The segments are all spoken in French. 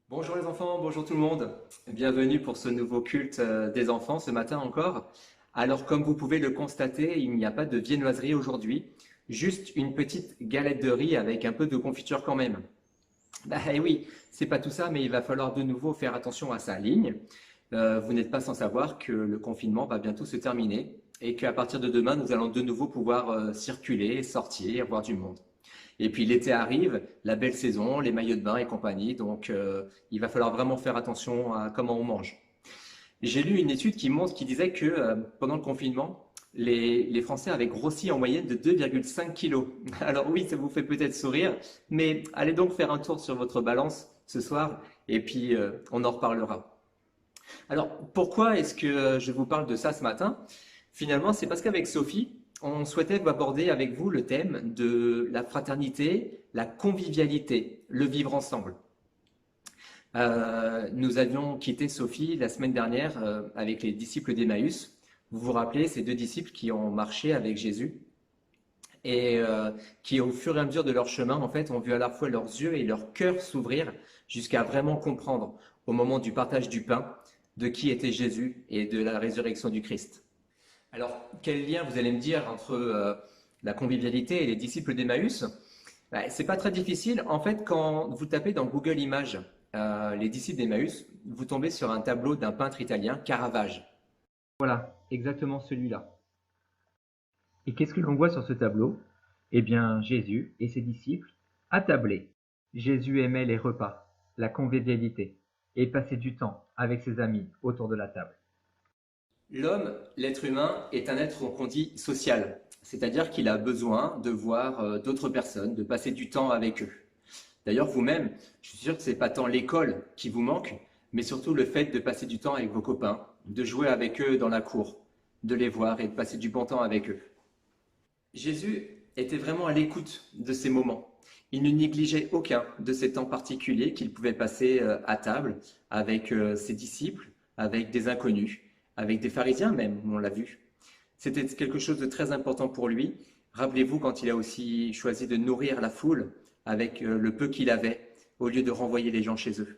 Bonjour les enfants, bonjour tout le monde. Bienvenue pour ce nouveau culte des enfants ce matin encore. Alors comme vous pouvez le constater, il n'y a pas de viennoiserie aujourd'hui, juste une petite galette de riz avec un peu de confiture quand même. Bah eh oui, c'est pas tout ça, mais il va falloir de nouveau faire attention à sa ligne. Vous n'êtes pas sans savoir que le confinement va bientôt se terminer et qu'à partir de demain, nous allons de nouveau pouvoir circuler, sortir, voir du monde. Et puis l'été arrive, la belle saison, les maillots de bain et compagnie, donc il va falloir vraiment faire attention à comment on mange. J'ai lu une étude qui disait que pendant le confinement, les Français avaient grossi en moyenne de 2,5 kilos. Alors oui, ça vous fait peut-être sourire, mais allez donc faire un tour sur votre balance ce soir et puis on en reparlera. Alors pourquoi est-ce que je vous parle de ça ce matin? Finalement, c'est parce qu'avec Sophie, on souhaitait aborder avec vous le thème de la fraternité, la convivialité, le vivre ensemble. Nous avions quitté Sophie la semaine dernière avec les disciples d'Emmaüs. Vous vous rappelez, ces deux disciples qui ont marché avec Jésus et qui, au fur et à mesure de leur chemin, en fait, ont vu à la fois leurs yeux et leur cœur s'ouvrir jusqu'à vraiment comprendre, au moment du partage du pain, de qui était Jésus et de la résurrection du Christ. Alors, quel lien vous allez me dire entre la convivialité et les disciples d'Emmaüs? C'est pas très difficile. En fait, quand vous tapez dans Google Images les disciples d'Emmaüs, vous tombez sur un tableau d'un peintre italien, Caravage. Voilà, exactement celui-là. Et qu'est-ce que l'on voit sur ce tableau? Eh bien, Jésus et ses disciples attablés. Jésus aimait les repas, la convivialité, et passait du temps avec ses amis autour de la table. L'homme, l'être humain, est un être qu'on dit social, c'est-à-dire qu'il a besoin de voir d'autres personnes, de passer du temps avec eux. D'ailleurs, vous-même, je suis sûr que ce n'est pas tant l'école qui vous manque, mais surtout le fait de passer du temps avec vos copains, de jouer avec eux dans la cour, de les voir et de passer du bon temps avec eux. Jésus était vraiment à l'écoute de ces moments. Il ne négligeait aucun de ces temps particuliers qu'il pouvait passer à table avec ses disciples, avec des inconnus, avec des pharisiens même, on l'a vu. C'était quelque chose de très important pour lui. Rappelez-vous quand il a aussi choisi de nourrir la foule avec le peu qu'il avait, au lieu de renvoyer les gens chez eux.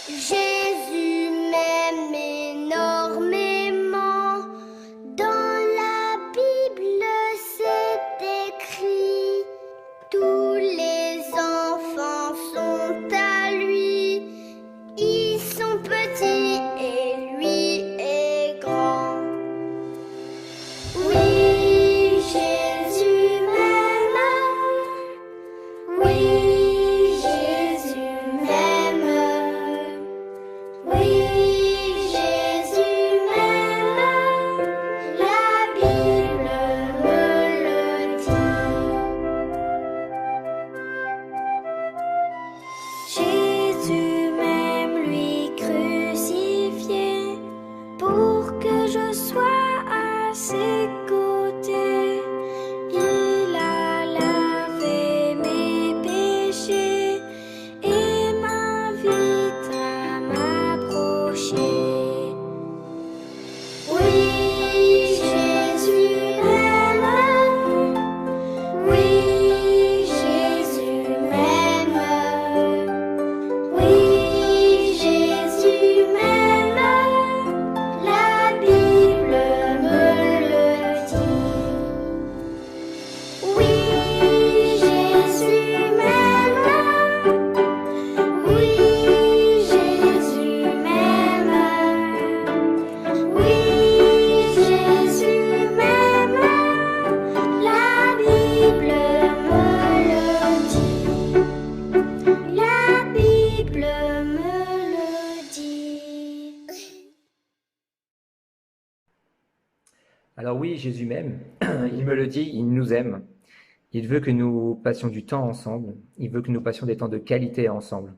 Jésus m'aime énormément. Dans la Bible, c'est écrit. Tous les enfants sont à lui. Ils sont petits et lui est grand. Oui, Jésus m'aime. Oui, Jésus m'aime. Oui, Jésus m'aime. La Bible me le dit. Jésus m'aime, lui crucifié, pour que je sois à ses côtés. Il a lavé mes péchés et m'invite à m'approcher. Oui, Jésus m'aime. Oui, Jésus m'aime. Oui, Jésus m'aime. La Bible me le dit. Oui, Jésus m'aime. Oui, Jésus m'aime. Oui, Jésus m'aime. La Bible me le dit. La Bible me le dit. Alors oui, Jésus m'aime, il me le dit, il nous aime. Il veut que nous passions du temps ensemble, il veut que nous passions des temps de qualité ensemble.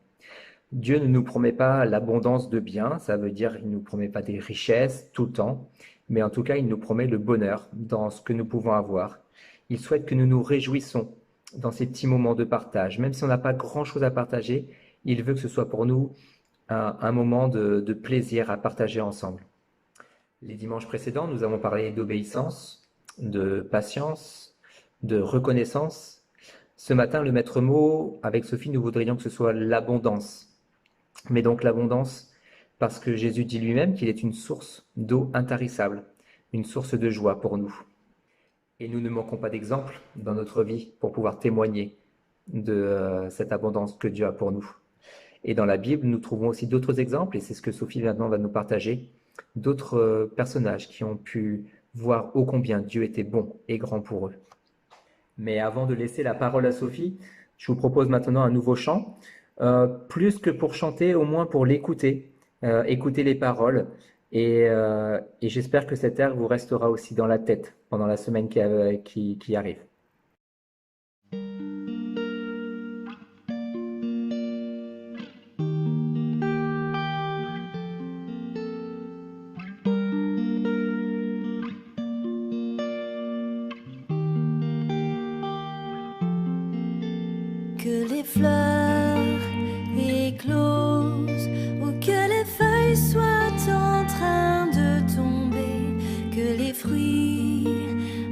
Dieu ne nous promet pas l'abondance de biens, ça veut dire qu'il ne nous promet pas des richesses tout le temps, mais en tout cas, il nous promet le bonheur dans ce que nous pouvons avoir. Il souhaite que nous nous réjouissons dans ces petits moments de partage. Même si on n'a pas grand-chose à partager, il veut que ce soit pour nous un moment de plaisir à partager ensemble. Les dimanches précédents, nous avons parlé d'obéissance, de patience, de reconnaissance. Ce matin, le maître mot, avec Sophie, nous voudrions que ce soit l'abondance. Mais donc l'abondance, parce que Jésus dit lui-même qu'il est une source d'eau intarissable, une source de joie pour nous. Et nous ne manquons pas d'exemples dans notre vie pour pouvoir témoigner de cette abondance que Dieu a pour nous. Et dans la Bible, nous trouvons aussi d'autres exemples, et c'est ce que Sophie maintenant va nous partager, d'autres personnages qui ont pu voir ô combien Dieu était bon et grand pour eux. Mais avant de laisser la parole à Sophie, je vous propose maintenant un nouveau chant, plus que pour chanter, au moins pour l'écouter, écouter les paroles, et j'espère que cet air vous restera aussi dans la tête pendant la semaine qui arrive. Que les fleurs éclosent ou que les feuilles soient en train de tomber, que les fruits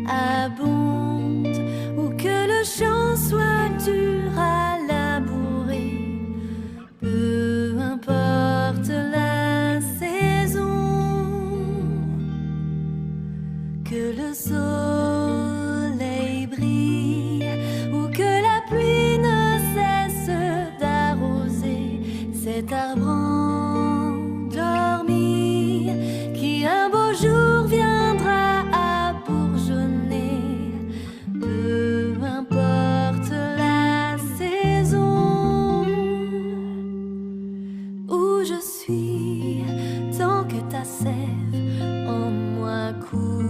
abondent ou que le champ soit dur à labourer, peu importe la saison, que le soleil brille ou que la pluie ne cesse d'arroser cet arbre endormi qui un beau jour viendra à bourgeonner, peu importe la saison où je suis, tant que ta sève en moi coule,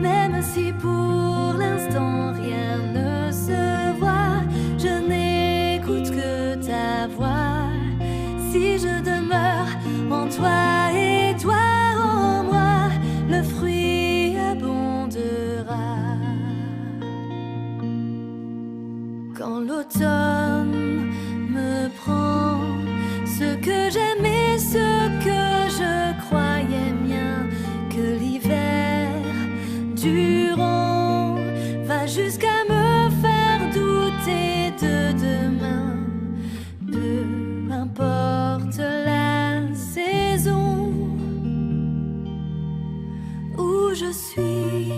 même si pour l'instant rien ne se voit, je n'écoute que ta voix. Si je demeure en toi et toi en moi, le fruit abondera. Quand l'automne me prend, ce que j'aimais, ce que je croyais mien, que l'hiver durant va jusqu'à me faire douter de demain, peu importe la saison où je suis,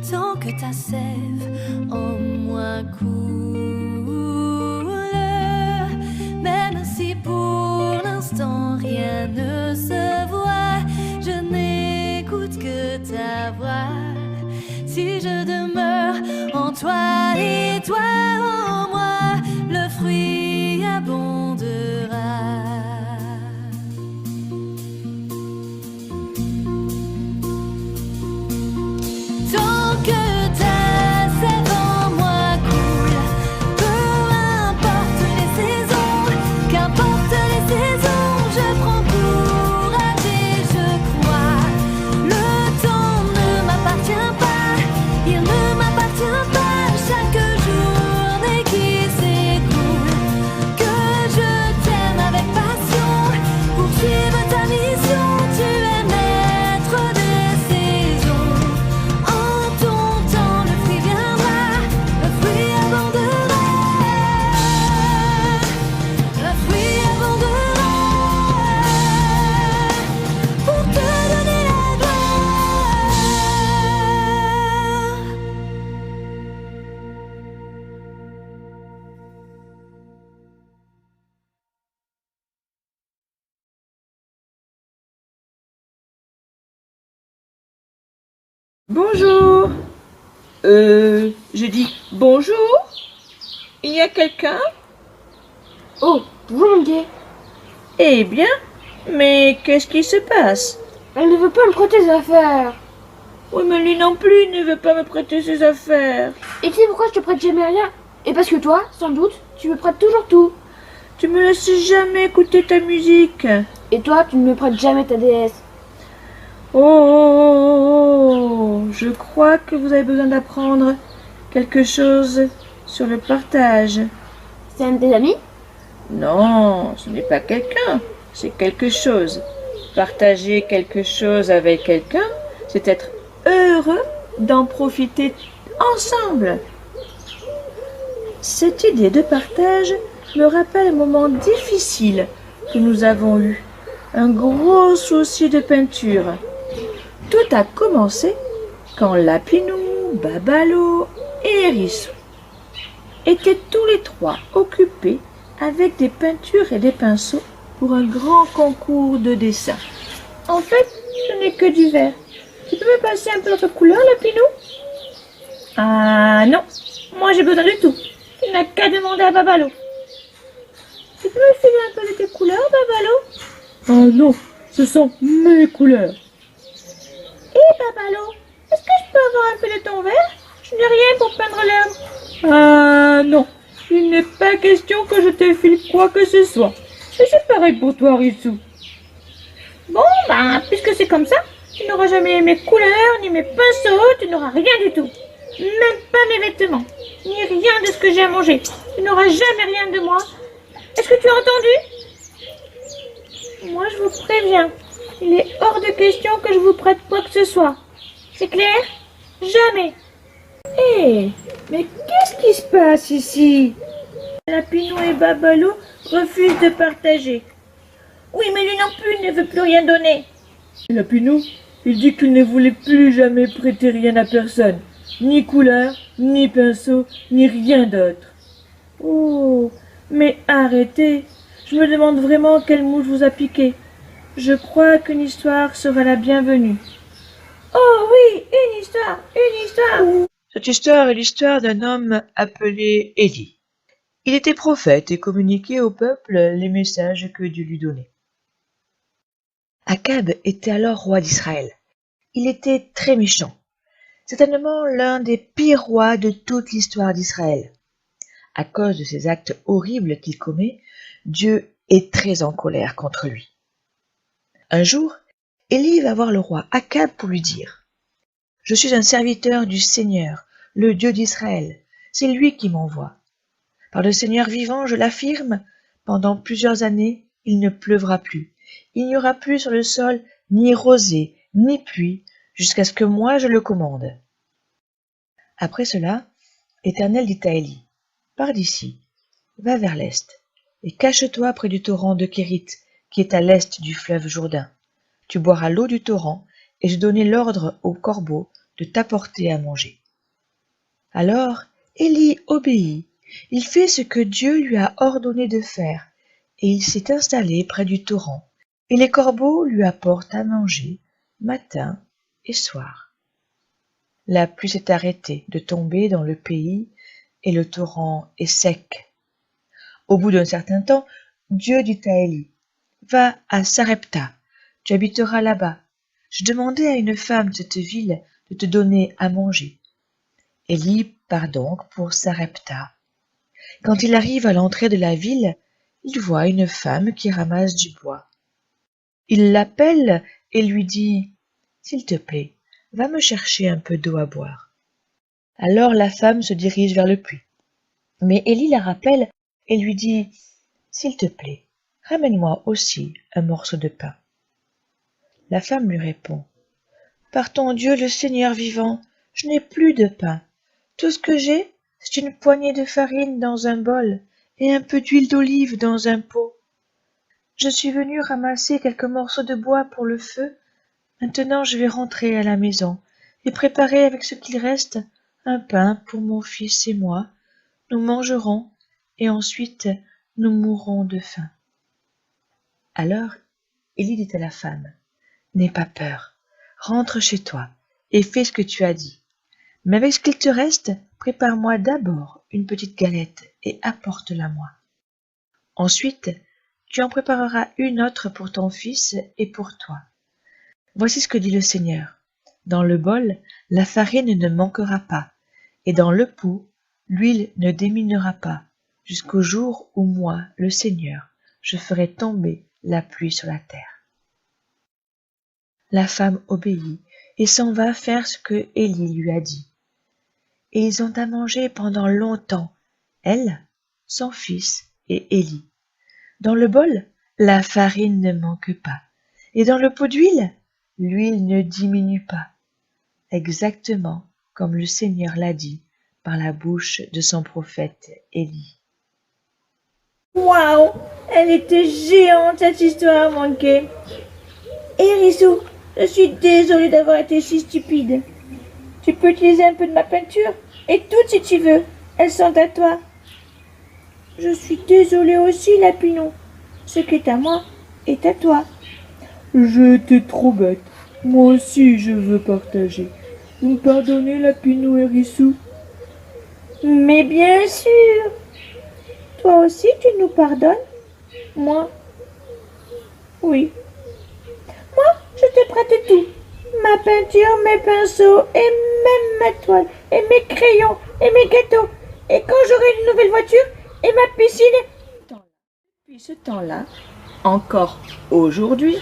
tant que ta sève en moi coule, même si pour l'instant rien ne se voit, je n'écoute que ta voix. Si je demeure en toi et toi en moi, le fruit abondera. Tant que ta sève en moi coule, peu importe les saisons, qu'importe les saisons, je prends courage et je crois. Le temps ne m'appartient pas, il ne m'appartient pas. Chaque journée qui s'écoule, que je t'aime avec passion, poursuive ta mission, tu es maître des saisons. En ton temps le fruit viendra, le fruit abondera, le fruit abondera, pour te donner la gloire. Bonjour. Je dis bonjour. Il y a quelqu'un? Oh, bonjour Mickey. Eh bien, mais qu'est-ce qui se passe? Elle ne veut pas me prêter ses affaires. Oui, mais lui non plus ne veut pas me prêter ses affaires. Et tu sais pourquoi je te prête jamais rien? Et parce que toi, sans doute, tu me prêtes toujours tout. Tu me laisses jamais écouter ta musique. Et toi, tu ne me prêtes jamais ta déesse. Oh, je crois que vous avez besoin d'apprendre quelque chose sur le partage. C'est un de tes amis? Non, ce n'est pas quelqu'un, c'est quelque chose. Partager quelque chose avec quelqu'un, c'est être heureux d'en profiter ensemble. Cette idée de partage me rappelle un moment difficile que nous avons eu, un gros souci de peinture. Tout a commencé quand Lapinou, Babalo et Hérissou étaient tous les trois occupés avec des peintures et des pinceaux pour un grand concours de dessin. En fait, ce n'est que du vert. Tu peux me passer un peu d'autre couleur, Lapinou? Ah non, moi j'ai besoin de tout. Tu n'as qu'à demander à Babalo. Tu peux me filer un peu de tes couleurs, Babalo? Ah non, ce sont mes couleurs. Et Babalo, est-ce que je peux avoir un peu de ton vert? Je n'ai rien pour peindre l'herbe. Ah non, il n'est pas question que je te file quoi que ce soit. Et c'est pareil pour toi, Rissou. Bon, puisque c'est comme ça, tu n'auras jamais mes couleurs, ni mes pinceaux, tu n'auras rien du tout. Même pas mes vêtements, ni rien de ce que j'ai à manger. Tu n'auras jamais rien de moi. Est-ce que tu as entendu? Moi, je vous préviens, il est hors de question que je vous prête quoi que ce soit. C'est clair? Jamais. Hé, mais qu'est-ce qui se passe ici? Lapinou et Babalo refusent de partager. Oui, mais lui non plus ne veut plus rien donner. Lapinou, il dit qu'il ne voulait plus jamais prêter rien à personne. Ni couleur, ni pinceau, ni rien d'autre. Oh, mais arrêtez. Je me demande vraiment quelle mouche vous a piqué. Je crois qu'une histoire sera la bienvenue. Oh oui, une histoire, une histoire. Cette histoire est l'histoire d'un homme appelé Élie. Il était prophète et communiquait au peuple les messages que Dieu lui donnait. Akab était alors roi d'Israël. Il était très méchant, certainement l'un des pires rois de toute l'histoire d'Israël. À cause de ses actes horribles qu'il commet, Dieu est très en colère contre lui. Un jour, Élie va voir le roi Akab pour lui dire « Je suis un serviteur du Seigneur, le Dieu d'Israël. C'est lui qui m'envoie. Par le Seigneur vivant, je l'affirme, pendant plusieurs années, il ne pleuvra plus. Il n'y aura plus sur le sol ni rosée, ni pluie, jusqu'à ce que moi je le commande. » Après cela, l'Éternel dit à Élie, « Pars d'ici, va vers l'est, et cache-toi près du torrent de Kérit, qui est à l'est du fleuve Jourdain. Tu boiras l'eau du torrent, et je donnai l'ordre au corbeau de t'apporter à manger. » Alors Élie obéit, il fait ce que Dieu lui a ordonné de faire, et il s'est installé près du torrent, et les corbeaux lui apportent à manger matin et soir. La pluie s'est arrêtée de tomber dans le pays, et le torrent est sec. Au bout d'un certain temps, Dieu dit à Élie, « Va à Sarepta, tu habiteras là-bas. Je demandais à une femme de cette ville de te donner à manger. » Élie part donc pour Sarepta. Quand il arrive à l'entrée de la ville, il voit une femme qui ramasse du bois. Il l'appelle et lui dit « S'il te plaît, va me chercher un peu d'eau à boire. » Alors la femme se dirige vers le puits. Mais Élie la rappelle et lui dit « S'il te plaît, ramène-moi aussi un morceau de pain. » La femme lui répond « Par ton Dieu le Seigneur vivant, je n'ai plus de pain. Tout ce que j'ai, c'est une poignée de farine dans un bol et un peu d'huile d'olive dans un pot. Je suis venue ramasser quelques morceaux de bois pour le feu. Maintenant je vais rentrer à la maison et préparer avec ce qu'il reste un pain pour mon fils et moi. Nous mangerons et ensuite nous mourrons de faim. » Alors Élie dit à la femme, « N'aie pas peur, rentre chez toi et fais ce que tu as dit. Mais avec ce qu'il te reste, prépare-moi d'abord une petite galette et apporte-la-moi. Ensuite, tu en prépareras une autre pour ton fils et pour toi. Voici ce que dit le Seigneur. Dans le bol, la farine ne manquera pas, et dans le pot, l'huile ne déminera pas, jusqu'au jour où moi, le Seigneur, je ferai tomber la pluie sur la terre. » La femme obéit et s'en va faire ce que Élie lui a dit. Et ils ont à manger pendant longtemps, elle, son fils et Élie. Dans le bol, la farine ne manque pas, Et dans le pot d'huile, l'huile ne diminue pas, exactement comme le Seigneur l'a dit par la bouche de son prophète Élie. Waouh! Elle était géante cette histoire, manquée. Hérissou, je suis désolée d'avoir été si stupide. Tu peux utiliser un peu de ma peinture et toutes si tu veux. Elles sont à toi. Je suis désolée aussi, Lapinou. Ce qui est à moi est à toi. J'étais trop bête. Moi aussi, je veux partager. Vous me pardonnez, Lapinou et Rissou? Mais bien sûr. Toi aussi, tu nous pardonnes? Moi? Oui. Moi, je t'ai prêté tout. Ma peinture, mes pinceaux, et même ma toile, et mes crayons, et mes gâteaux. Et quand j'aurai une nouvelle voiture, et ma piscine... Depuis ce temps-là, encore aujourd'hui,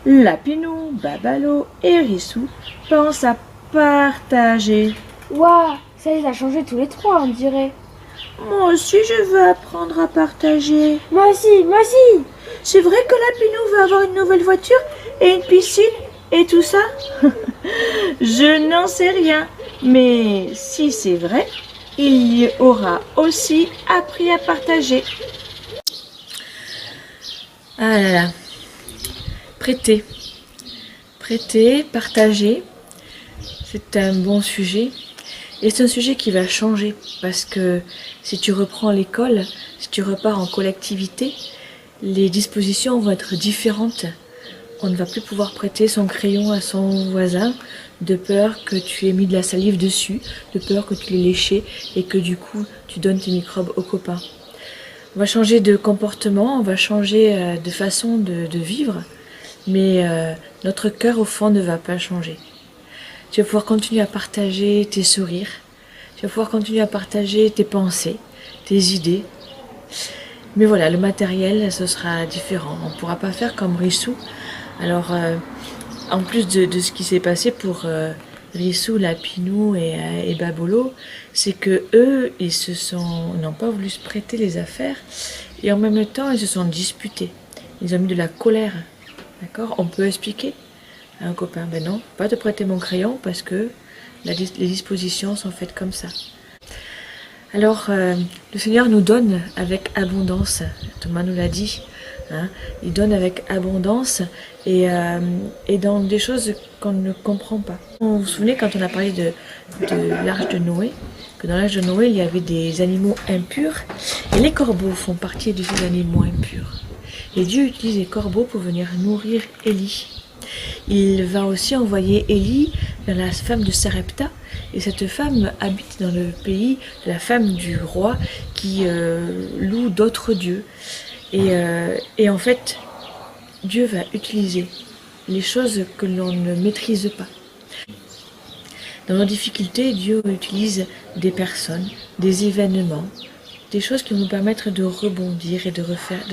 Lapinou, Babalo et Rissou pensent à partager. Waouh, ça les a changés tous les trois, on dirait. Moi aussi, je veux apprendre à partager. Moi aussi, moi aussi. C'est vrai que Lapinou veut avoir une nouvelle voiture et une piscine et tout ça? Je n'en sais rien. Mais si c'est vrai, il y aura aussi appris à partager. Ah là là, prêter, partager, c'est un bon sujet. Et c'est un sujet qui va changer parce que si tu reprends l'école, si tu repars en collectivité, les dispositions vont être différentes. On ne va plus pouvoir prêter son crayon à son voisin de peur que tu aies mis de la salive dessus, de peur que tu l'aies léché et que du coup tu donnes tes microbes aux copains. On va changer de comportement, on va changer de façon de vivre, mais notre cœur au fond ne va pas changer. Tu vas pouvoir continuer à partager tes sourires, tu vas pouvoir continuer à partager tes pensées, tes idées. Mais voilà, le matériel, ce sera différent. On ne pourra pas faire comme Rissou. Alors, en plus de ce qui s'est passé pour Rissou, Lapinou et Babolo, c'est que eux, n'ont pas voulu se prêter les affaires et en même temps, ils se sont disputés. Ils ont mis de la colère. D'accord? On peut expliquer à un copain, ben non, pas te prêter mon crayon parce que les dispositions sont faites comme ça. Alors, le Seigneur nous donne avec abondance. Thomas nous l'a dit. Hein, il donne avec abondance et dans des choses qu'on ne comprend pas. Vous vous souvenez quand on a parlé de l'arche de Noé, que dans l'arche de Noé, il y avait des animaux impurs et les corbeaux font partie de ces animaux impurs. Et Dieu utilise les corbeaux pour venir nourrir Élie. Il va aussi envoyer Élie vers la femme de Sarepta. Et cette femme habite dans le pays de la femme du roi qui loue d'autres dieux. Et en fait, Dieu va utiliser les choses que l'on ne maîtrise pas. Dans nos difficultés, Dieu utilise des personnes, des événements, des choses qui vont nous permettre de rebondir et de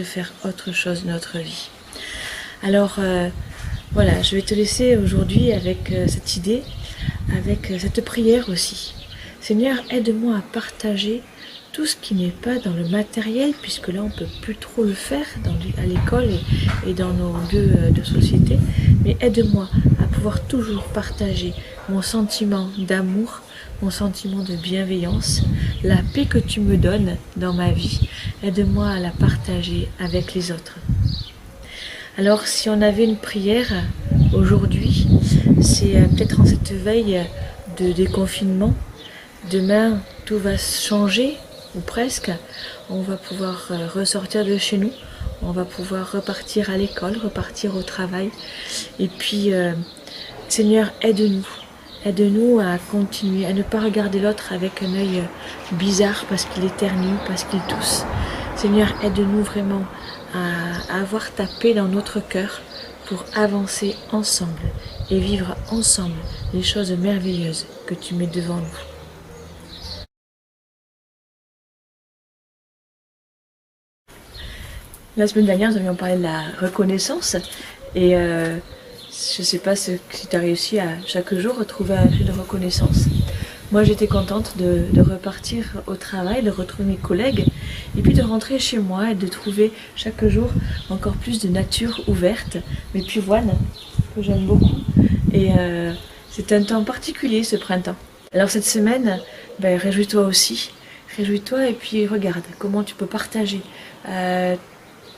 faire autre chose de notre vie. Alors, voilà, je vais te laisser aujourd'hui avec cette idée, avec cette prière aussi. Seigneur, aide-moi à partager tout ce qui n'est pas dans le matériel, puisque là on ne peut plus trop le faire à l'école et dans nos lieux de société, mais aide-moi à pouvoir toujours partager mon sentiment d'amour, mon sentiment de bienveillance, la paix que tu me donnes dans ma vie, aide-moi à la partager avec les autres. Alors si on avait une prière aujourd'hui, c'est peut-être en cette veille de déconfinement, demain tout va changer, ou presque, on va pouvoir ressortir de chez nous, on va pouvoir repartir à l'école, repartir au travail. Et puis, Seigneur, aide-nous à continuer, à ne pas regarder l'autre avec un œil bizarre parce qu'il éternue, parce qu'il tousse. Seigneur, aide-nous vraiment à avoir ta paix dans notre cœur pour avancer ensemble et vivre ensemble les choses merveilleuses que tu mets devant nous. La semaine dernière, nous avions parlé de la reconnaissance et je ne sais pas si tu as réussi à chaque jour retrouver un cri de reconnaissance. Moi, j'étais contente de repartir au travail, de retrouver mes collègues et puis de rentrer chez moi et de trouver chaque jour encore plus de nature ouverte, mes pivoines que j'aime beaucoup. Et c'est un temps particulier ce printemps. Alors cette semaine, réjouis-toi aussi. Réjouis-toi et puis regarde comment tu peux partager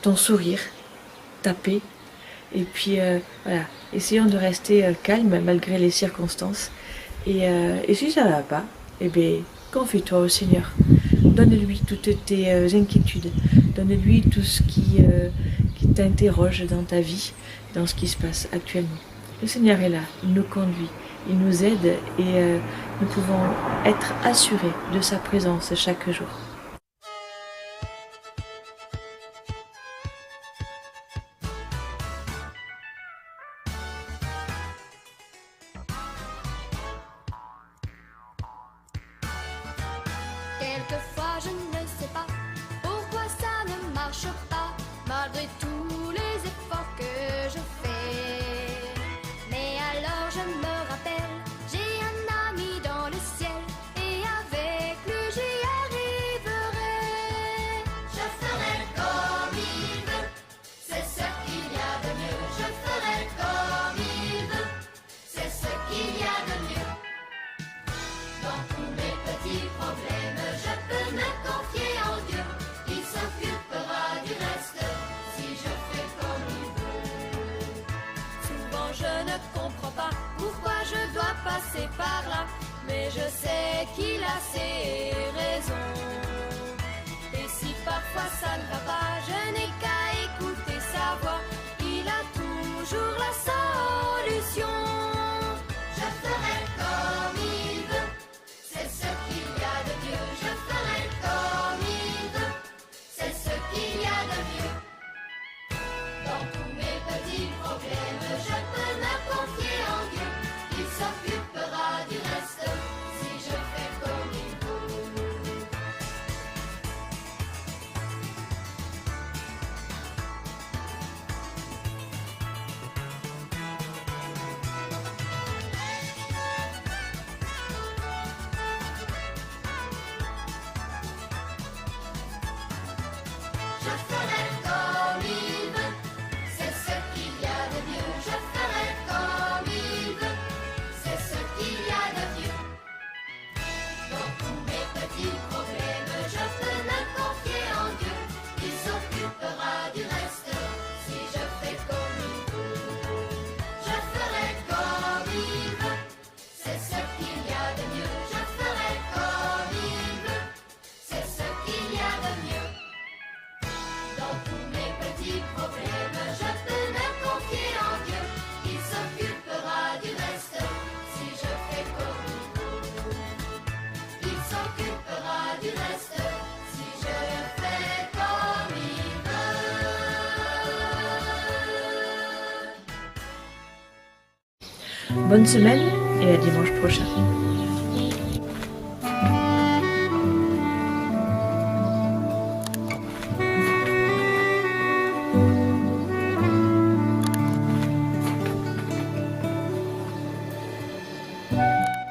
ton sourire, ta paix. Et puis voilà, essayons de rester calme malgré les circonstances. Et si ça ne va pas, confie-toi au Seigneur. Donne-lui toutes tes inquiétudes. Donne-lui tout ce qui t'interroge dans ta vie, dans ce qui se passe actuellement. Le Seigneur est là, il nous conduit, il nous aide et nous pouvons être assurés de sa présence chaque jour. Quelquefois je ne sais pas pourquoi ça ne marche pas, malgré tous les efforts que je fais. Mais alors je me rappelle, j'ai un ami dans le ciel, et avec lui j'y arriverai. Je ferai comme il veut, c'est ce qu'il y a de mieux. Je ferai comme il veut, c'est ce qu'il y a de mieux. Dans tous mes petits problèmes, je peux me confier en Dieu. Il s'occupera du reste si je fais comme il veut. Souvent je ne comprends pas pourquoi je dois passer par là, mais je sais qu'il a ses raisons. Et si parfois ça ne va pas, je n'ai qu'à écouter sa voix. Il a toujours la solution. Je ferai comme il veut, c'est ce qu'il y a de mieux. Je ferai comme il veut, c'est ce qu'il y a de mieux. Dans tous mes petits problèmes, je peux me confier en Dieu. Il s'occupera du reste si je fais comme il veut. Je ferai comme il veut, c'est ce qu'il y a de mieux. Je ferai comme il veut, c'est ce qu'il y a de mieux. Dans tous mes petits problèmes, je peux me confier en Dieu. Il s'occupera du reste si je fais comme il veut. Je ferai comme il veut, c'est ce qu'il y a de mieux. Je ferai comme il veut, c'est ce qu'il y a de mieux. Dans tous mes petits problèmes, je peux me confier en Dieu. Il s'occupera du reste si je fais comme il veut. Il s'occupera du reste si je fais comme il veut. Bonne semaine et à dimanche prochain.